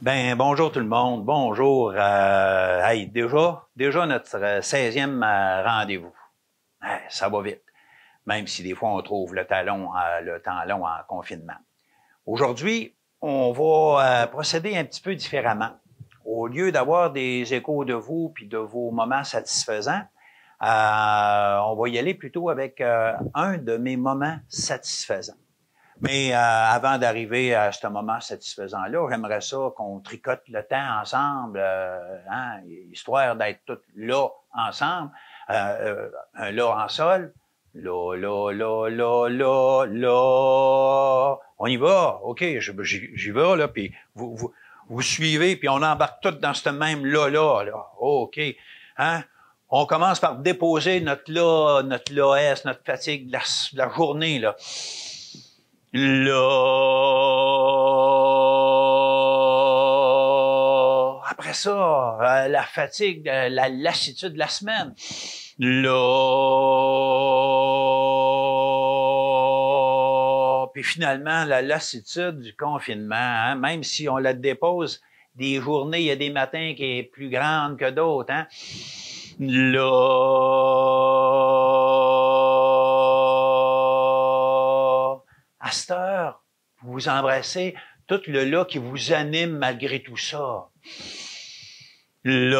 Ben bonjour tout le monde, bonjour. Hey, déjà notre 16e rendez-vous. Hey, ça va vite, même si des fois on trouve le temps long en confinement. Aujourd'hui, on va procéder un petit peu différemment. Au lieu d'avoir des échos de vous puis de vos moments satisfaisants, on va y aller plutôt avec un de mes moments satisfaisants. Mais avant d'arriver à ce moment satisfaisant-là, j'aimerais ça qu'on tricote le temps ensemble, histoire d'être tous là ensemble, un là en sol, là, là, là, là, là, là. On y va, OK, j'y vais, là, puis vous suivez, puis on embarque tous dans ce même là. OK, hein? On commence par déposer notre là, notre fatigue de la journée, là. Là. Après ça, la fatigue, la lassitude de la semaine. Là. Puis finalement, la lassitude du confinement, hein, même si on la dépose des journées, il y a des matins qui est plus grande que d'autres, hein. Là. À cette heure, vous vous embrassez, tout le là qui vous anime malgré tout ça. Là,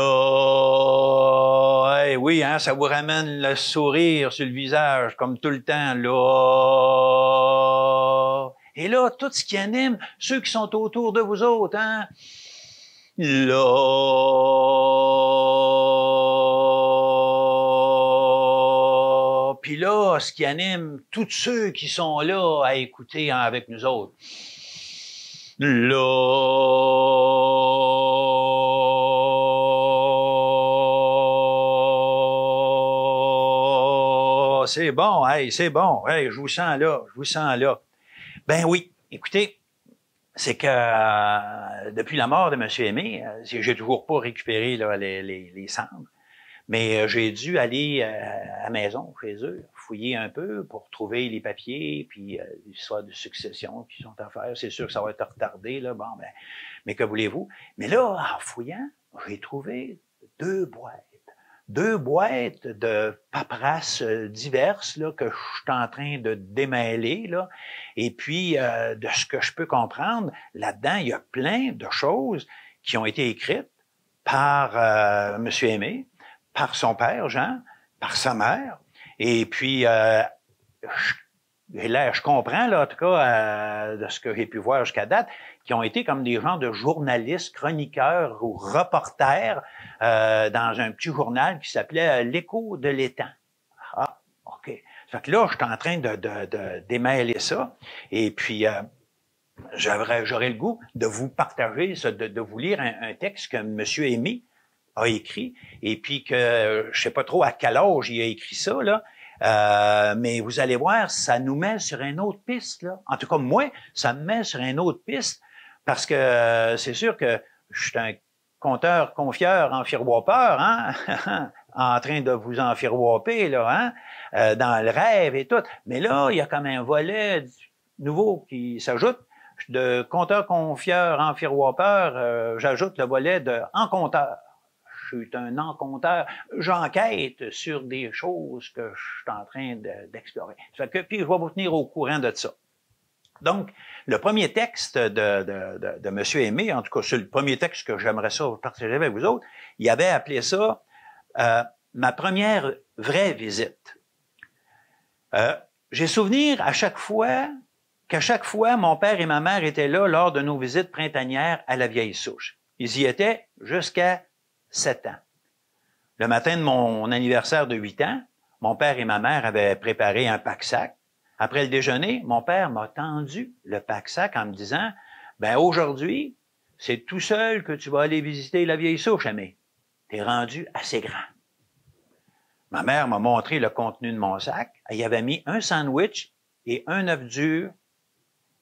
hey, oui, hein, ça vous ramène le sourire sur le visage, comme tout le temps, là. Et là, tout ce qui anime ceux qui sont autour de vous autres, hein. Là. Puis là, ce qui anime tous ceux qui sont là à écouter avec nous autres. Là. C'est bon, hey, c'est bon. Hey, je vous sens là. Ben oui, écoutez, c'est que depuis la mort de M. Aimé, j'ai toujours pas récupéré là, les cendres, mais j'ai dû aller à la maison, chez eux, fouiller un peu pour trouver les papiers, puis l'histoire de succession qui sont à faire. C'est sûr que ça va être retardé, là, bon, ben, mais que voulez-vous? Mais là, en fouillant, j'ai trouvé deux boîtes de paperasses diverses là, que je suis en train de démêler. Là. Et puis, de ce que je peux comprendre, là-dedans, il y a plein de choses qui ont été écrites par M. Aimé, par son père, Jean, par sa mère. Et puis, je comprends, là, en tout cas, de ce que j'ai pu voir jusqu'à date, qui ont été comme des gens de journalistes, chroniqueurs ou reporters dans un petit journal qui s'appelait L'Écho de l'étang. Ah, OK. Fait que là, je suis en train de démêler ça. Et puis, j'aurais le goût de vous partager, de vous lire un texte que M. Aimé a écrit, et puis que je sais pas trop à quel âge il a écrit ça, là. Mais vous allez voir, ça nous met sur une autre piste, là. En tout cas, moi, ça me met sur une autre piste, parce que c'est sûr que je suis un conteur, confieur, enfiroipeur, hein, en train de vous enfiroiper, là, hein, dans le rêve et tout. Mais là, il y a comme un volet nouveau qui s'ajoute. De conteur, confieur, enfiroipeur, j'ajoute le volet de enconteur. Je suis un enconteur. J'enquête sur des choses que je suis en train d'explorer. Puis je vais vous tenir au courant de ça. Donc, le premier texte de M. Aimé, en tout cas, c'est le premier texte que j'aimerais ça partager avec vous autres, il avait appelé ça ma première vraie visite. J'ai souvenir qu'à chaque fois, mon père et ma mère étaient là lors de nos visites printanières à la Vieille Souche. Ils y étaient jusqu'à 7 ans. Le matin de mon anniversaire de 8 ans, mon père et ma mère avaient préparé un pack-sac. Après le déjeuner, mon père m'a tendu le pack-sac en me disant « Ben aujourd'hui, c'est tout seul que tu vas aller visiter la Vieille Souche, Aimé. T'es rendu assez grand. » Ma mère m'a montré le contenu de mon sac. Elle y avait mis un sandwich et un œuf dur.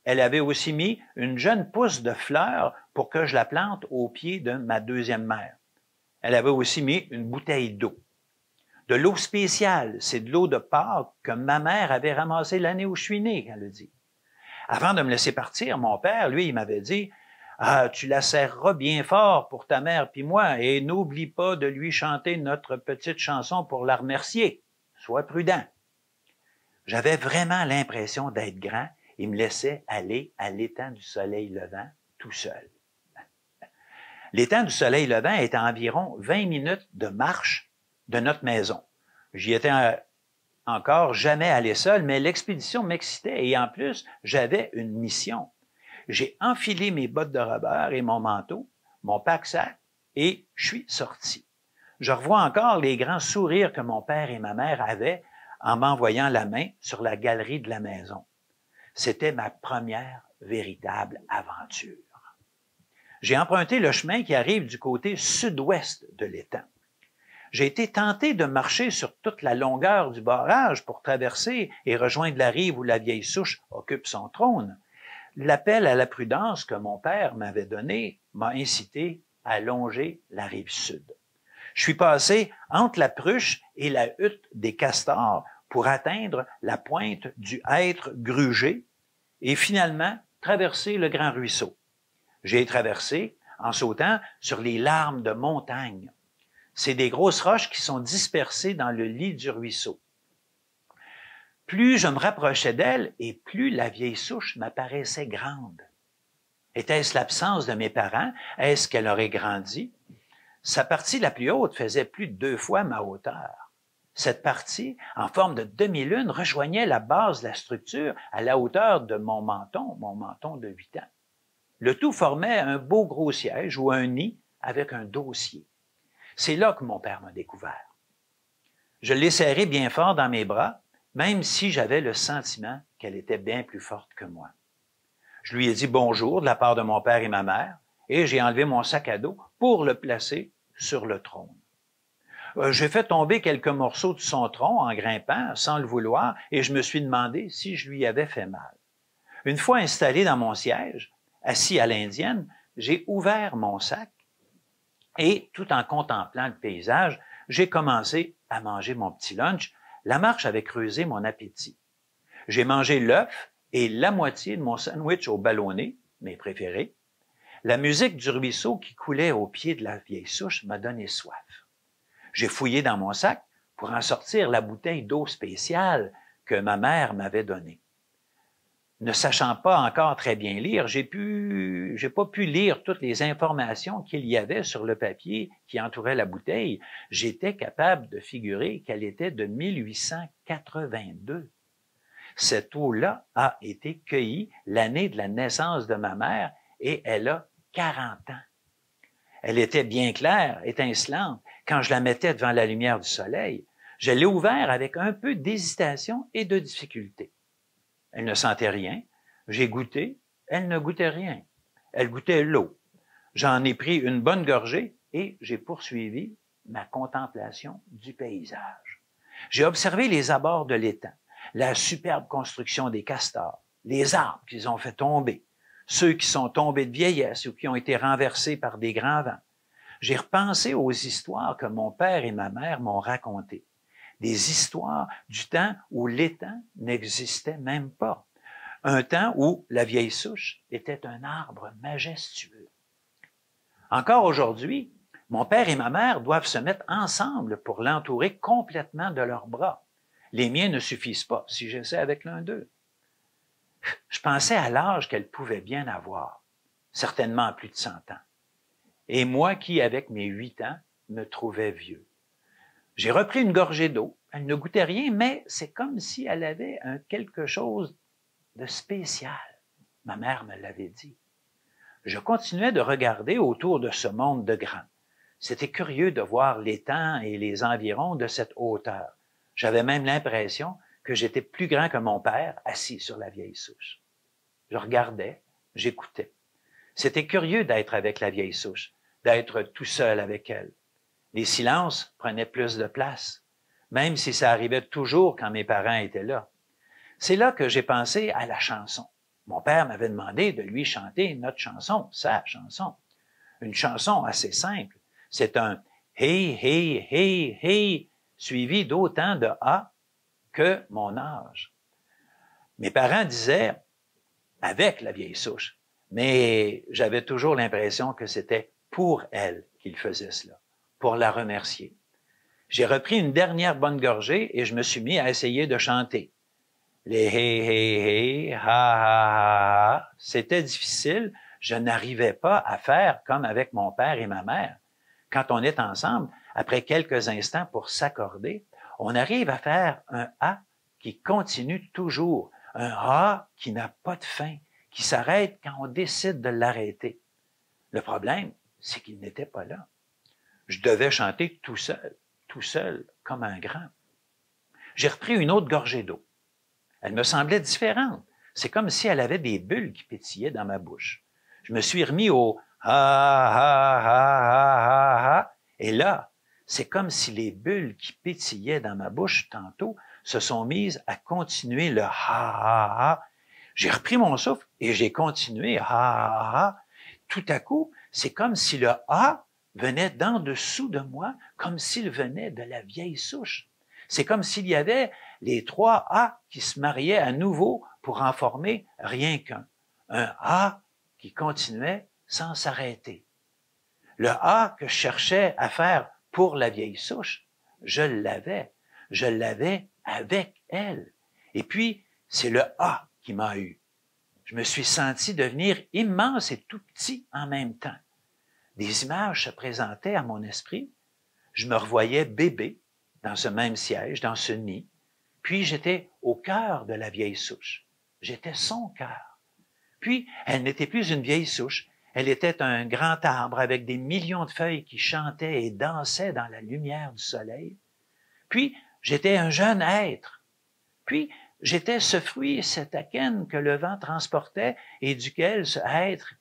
Elle avait aussi mis une jeune pousse de fleurs pour que je la plante au pied de ma deuxième mère. Elle avait aussi mis une bouteille d'eau. De l'eau spéciale, c'est de l'eau de Pâques que ma mère avait ramassée l'année où je suis né, elle a dit. Avant de me laisser partir, mon père, lui, il m'avait dit Ah, tu la serreras bien fort pour ta mère puis moi, et n'oublie pas de lui chanter notre petite chanson pour la remercier. Sois prudent. J'avais vraiment l'impression d'être grand et me laissais aller à l'étang du soleil levant tout seul. L'étang du soleil levant est à environ 20 minutes de marche de notre maison. J'y étais encore jamais allé seul, mais l'expédition m'excitait et en plus, j'avais une mission. J'ai enfilé mes bottes de robeur et mon manteau, mon pack-sac, et je suis sorti. Je revois encore les grands sourires que mon père et ma mère avaient en m'envoyant la main sur la galerie de la maison. C'était ma première véritable aventure. J'ai emprunté le chemin qui arrive du côté sud-ouest de l'étang. J'ai été tenté de marcher sur toute la longueur du barrage pour traverser et rejoindre la rive où la vieille souche occupe son trône. L'appel à la prudence que mon père m'avait donné m'a incité à longer la rive sud. Je suis passé entre la Pruche et la hutte des Castors pour atteindre la pointe du Hêtre grugé et finalement traverser le grand ruisseau. J'ai traversé en sautant sur les larmes de montagne. C'est des grosses roches qui sont dispersées dans le lit du ruisseau. Plus je me rapprochais d'elle et plus la vieille souche m'apparaissait grande. Était-ce l'absence de mes parents? Est-ce qu'elle aurait grandi? Sa partie la plus haute faisait plus de 2 fois ma hauteur. Cette partie, en forme de demi-lune, rejoignait la base de la structure à la hauteur de mon menton de 8 ans. Le tout formait un beau gros siège ou un nid avec un dossier. C'est là que mon père m'a découvert. Je l'ai serrée bien fort dans mes bras, même si j'avais le sentiment qu'elle était bien plus forte que moi. Je lui ai dit bonjour de la part de mon père et ma mère, et j'ai enlevé mon sac à dos pour le placer sur le trône. J'ai fait tomber quelques morceaux de son tronc en grimpant, sans le vouloir, et je me suis demandé si je lui avais fait mal. Une fois installé dans mon siège, assis à l'indienne, j'ai ouvert mon sac et, tout en contemplant le paysage, j'ai commencé à manger mon petit lunch. La marche avait creusé mon appétit. J'ai mangé l'œuf et la moitié de mon sandwich au ballonné, mes préférés. La musique du ruisseau qui coulait au pied de la vieille souche m'a donné soif. J'ai fouillé dans mon sac pour en sortir la bouteille d'eau spéciale que ma mère m'avait donnée. Ne sachant pas encore très bien lire, j'ai pas pu lire toutes les informations qu'il y avait sur le papier qui entourait la bouteille. J'étais capable de figurer qu'elle était de 1882. Cette eau-là a été cueillie l'année de la naissance de ma mère et elle a 40 ans. Elle était bien claire, étincelante, quand je la mettais devant la lumière du soleil. Je l'ai ouverte avec un peu d'hésitation et de difficulté. Elle ne sentait rien. J'ai goûté. Elle ne goûtait rien. Elle goûtait l'eau. J'en ai pris une bonne gorgée et j'ai poursuivi ma contemplation du paysage. J'ai observé les abords de l'étang, la superbe construction des castors, les arbres qu'ils ont fait tomber, ceux qui sont tombés de vieillesse ou qui ont été renversés par des grands vents. J'ai repensé aux histoires que mon père et ma mère m'ont racontées. Des histoires du temps où l'étang n'existait même pas. Un temps où la vieille souche était un arbre majestueux. Encore aujourd'hui, mon père et ma mère doivent se mettre ensemble pour l'entourer complètement de leurs bras. Les miens ne suffisent pas si j'essaie avec l'un d'eux. Je pensais à l'âge qu'elle pouvait bien avoir, certainement plus de 100 ans. Et moi qui, avec mes 8 ans, me trouvais vieux. J'ai repris une gorgée d'eau. Elle ne goûtait rien, mais c'est comme si elle avait quelque chose de spécial. Ma mère me l'avait dit. Je continuais de regarder autour de ce monde de grand. C'était curieux de voir l'étang et les environs de cette hauteur. J'avais même l'impression que j'étais plus grand que mon père, assis sur la vieille souche. Je regardais, j'écoutais. C'était curieux d'être avec la vieille souche, d'être tout seul avec elle. Les silences prenaient plus de place, même si ça arrivait toujours quand mes parents étaient là. C'est là que j'ai pensé à la chanson. Mon père m'avait demandé de lui chanter notre chanson, sa chanson. Une chanson assez simple. C'est un « hey, hey, hey, hey » suivi d'autant de « A » que mon âge. Mes parents disaient, avec la vieille souche, Mais j'avais toujours l'impression que c'était pour elle qu'il faisait cela, pour la remercier. J'ai repris une dernière bonne gorgée et je me suis mis à essayer de chanter. Les hé, hé, hé, ha, ha, ha. C'était difficile. Je n'arrivais pas à faire comme avec mon père et ma mère. Quand on est ensemble, après quelques instants pour s'accorder, on arrive à faire un A qui continue toujours, un A qui n'a pas de fin, qui s'arrête quand on décide de l'arrêter. Le problème, c'est qu'il n'était pas là. Je devais chanter tout seul, comme un grand. J'ai repris une autre gorgée d'eau. Elle me semblait différente. C'est comme si elle avait des bulles qui pétillaient dans ma bouche. Je me suis remis au ha, ha, ha, ha, ha, ha. Et là, c'est comme si les bulles qui pétillaient dans ma bouche tantôt se sont mises à continuer le ha, ha, ha. J'ai repris mon souffle et j'ai continué ha, ha, ha. Tout à coup, c'est comme si le ha venait d'en dessous de moi, comme s'il venait de la vieille souche. C'est comme s'il y avait les trois A qui se mariaient à nouveau pour en former rien qu'un. Un A qui continuait sans s'arrêter. Le A que je cherchais à faire pour la vieille souche, je l'avais. Je l'avais avec elle. Et puis, c'est le A qui m'a eu. Je me suis senti devenir immense et tout petit en même temps. Des images se présentaient à mon esprit. Je me revoyais bébé dans ce même siège, dans ce nid. Puis j'étais au cœur de la vieille souche. J'étais son cœur. Puis elle n'était plus une vieille souche. Elle était un grand arbre avec des millions de feuilles qui chantaient et dansaient dans la lumière du soleil. Puis j'étais un jeune être. Puis j'étais ce fruit, cet akène que le vent transportait et duquel ce être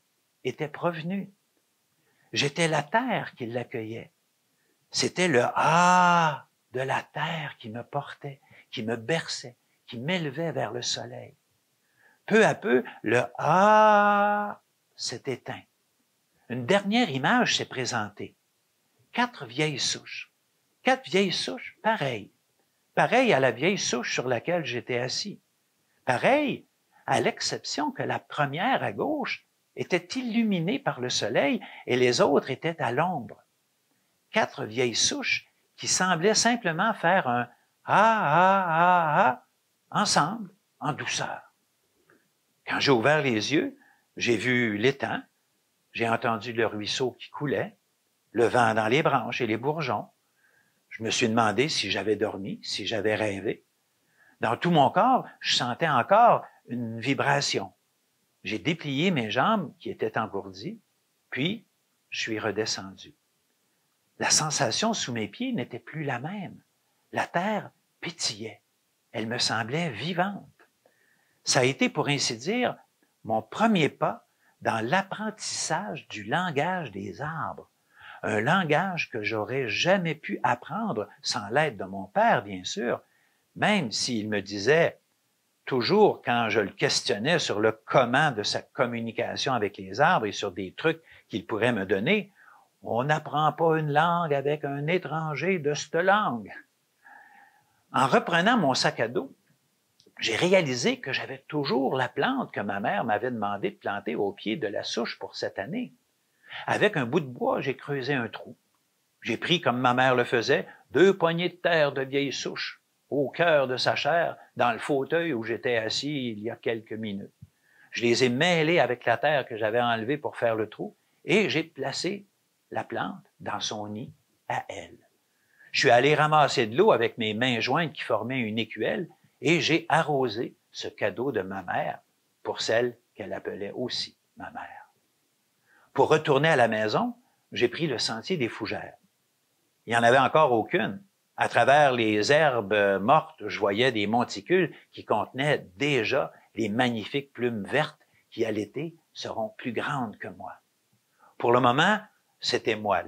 était provenu. J'étais la terre qui l'accueillait. C'était le « ah » de la terre qui me portait, qui me berçait, qui m'élevait vers le soleil. Peu à peu, le « ah » s'est éteint. Une dernière image s'est présentée. 4 vieilles souches. 4 vieilles souches, pareilles. Pareilles à la vieille souche sur laquelle j'étais assis. Pareilles, à l'exception que la première à gauche était illuminée par le soleil et les autres étaient à l'ombre. 4 vieilles souches qui semblaient simplement faire un « ah, ah, ah, ah » ensemble, en douceur. Quand j'ai ouvert les yeux, j'ai vu l'étang, j'ai entendu le ruisseau qui coulait, le vent dans les branches et les bourgeons. Je me suis demandé si j'avais dormi, si j'avais rêvé. Dans tout mon corps, je sentais encore une vibration. J'ai déplié mes jambes qui étaient engourdies, puis je suis redescendu. La sensation sous mes pieds n'était plus la même. La terre pétillait. Elle me semblait vivante. Ça a été, pour ainsi dire, mon premier pas dans l'apprentissage du langage des arbres. Un langage que j'aurais jamais pu apprendre sans l'aide de mon père, bien sûr, même s'il me disait toujours quand je le questionnais sur le comment de sa communication avec les arbres et sur des trucs qu'il pourrait me donner, on n'apprend pas une langue avec un étranger de cette langue. En reprenant mon sac à dos, j'ai réalisé que j'avais toujours la plante que ma mère m'avait demandé de planter au pied de la souche pour cette année. Avec un bout de bois, j'ai creusé un trou. J'ai pris, comme ma mère le faisait, 2 poignées de terre de vieille souche au cœur de sa chair, dans le fauteuil où j'étais assis il y a quelques minutes. Je les ai mêlées avec la terre que j'avais enlevée pour faire le trou et j'ai placé la plante dans son nid à elle. Je suis allé ramasser de l'eau avec mes mains jointes qui formaient une écuelle et j'ai arrosé ce cadeau de ma mère pour celle qu'elle appelait aussi ma mère. Pour retourner à la maison, j'ai pris le sentier des fougères. Il n'y en avait encore aucune. À travers les herbes mortes, je voyais des monticules qui contenaient déjà les magnifiques plumes vertes qui, à l'été, seront plus grandes que moi. Pour le moment, c'était moi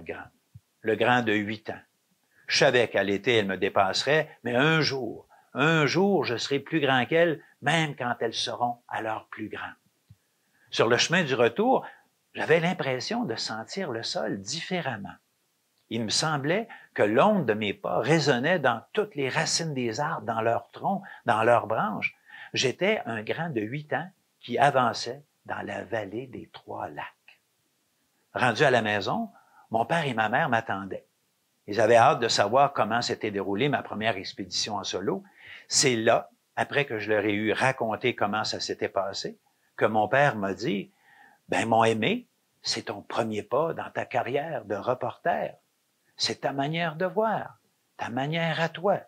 le grand de 8 ans. Je savais qu'à l'été, elle me dépasserait, mais un jour, je serai plus grand qu'elle, même quand elles seront alors plus grandes. Sur le chemin du retour, j'avais l'impression de sentir le sol différemment. Il me semblait que l'onde de mes pas résonnait dans toutes les racines des arbres, dans leurs troncs, dans leurs branches. J'étais un grand de 8 ans qui avançait dans la vallée des Trois-Lacs. Rendu à la maison, mon père et ma mère m'attendaient. Ils avaient hâte de savoir comment s'était déroulée ma première expédition en solo. C'est là, après que je leur ai eu raconté comment ça s'était passé, que mon père m'a dit, « Ben, mon aimé, c'est ton premier pas dans ta carrière de reporter. C'est ta manière de voir, ta manière à toi.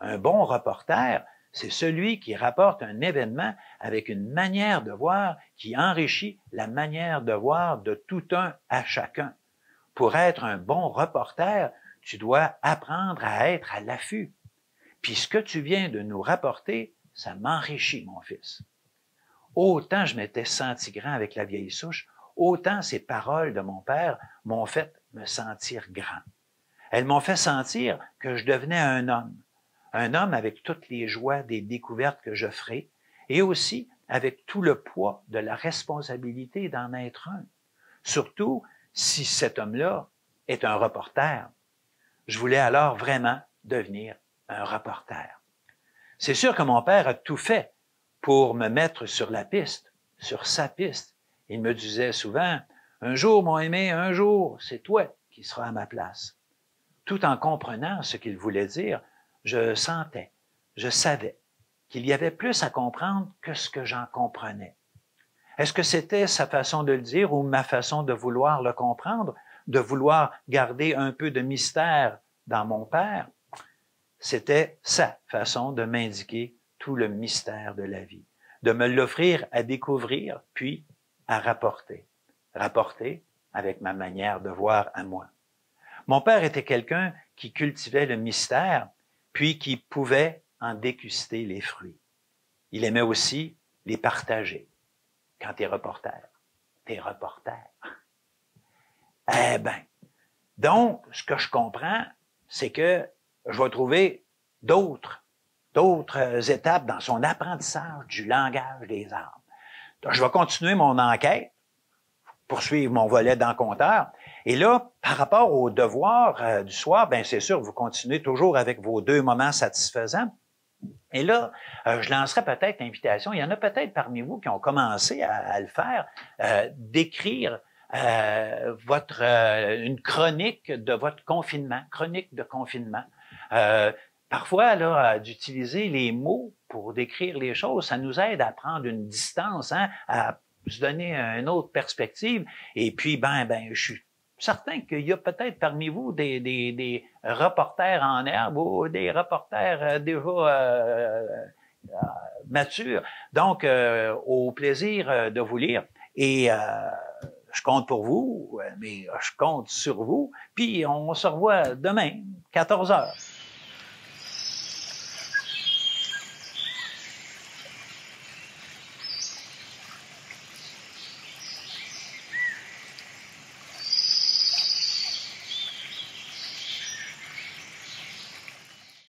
Un bon reporter, c'est celui qui rapporte un événement avec une manière de voir qui enrichit la manière de voir de tout un à chacun. Pour être un bon reporter, tu dois apprendre à être à l'affût. Puis ce que tu viens de nous rapporter, ça m'enrichit, mon fils. » Autant je m'étais senti grand avec la vieille souche, autant ces paroles de mon père m'ont fait me sentir grand. Elles m'ont fait sentir que je devenais un homme avec toutes les joies des découvertes que je ferai, et aussi avec tout le poids de la responsabilité d'en être un. Surtout si cet homme-là est un reporter. Je voulais alors vraiment devenir un reporter. C'est sûr que mon père a tout fait pour me mettre sur la piste, sur sa piste. Il me disait souvent, « Un jour, mon aimé, un jour, c'est toi qui seras à ma place. » Tout en comprenant ce qu'il voulait dire, je sentais, je savais qu'il y avait plus à comprendre que ce que j'en comprenais. Est-ce que c'était sa façon de le dire ou ma façon de vouloir le comprendre, de vouloir garder un peu de mystère dans mon père? C'était sa façon de m'indiquer tout le mystère de la vie, de me l'offrir à découvrir, puis à rapporter. Rapporter avec ma manière de voir à moi. Mon père était quelqu'un qui cultivait le mystère, puis qui pouvait en déguster les fruits. Il aimait aussi les partager. Quand t'es reporter. Eh ben, donc, ce que je comprends, c'est que je vais trouver d'autres étapes dans son apprentissage du langage des arbres. Donc, je vais continuer mon enquête, poursuivre mon volet d'encompteur. Et là, par rapport aux devoirs du soir, ben c'est sûr, vous continuez toujours avec vos 2 moments satisfaisants. Et là, je lancerai peut-être l'invitation. Il y en a peut-être parmi vous qui ont commencé à le faire, d'écrire une chronique de votre confinement, chronique de confinement. Parfois, là, d'utiliser les mots pour décrire les choses, ça nous aide à prendre une distance, hein, à se donner une autre perspective. Et puis, je suis certain qu'il y a peut-être parmi vous des reporters en herbe ou des reporters déjà matures. Donc, au plaisir de vous lire. Et je compte pour vous, mais je compte sur vous. Puis, on se revoit demain, 14h.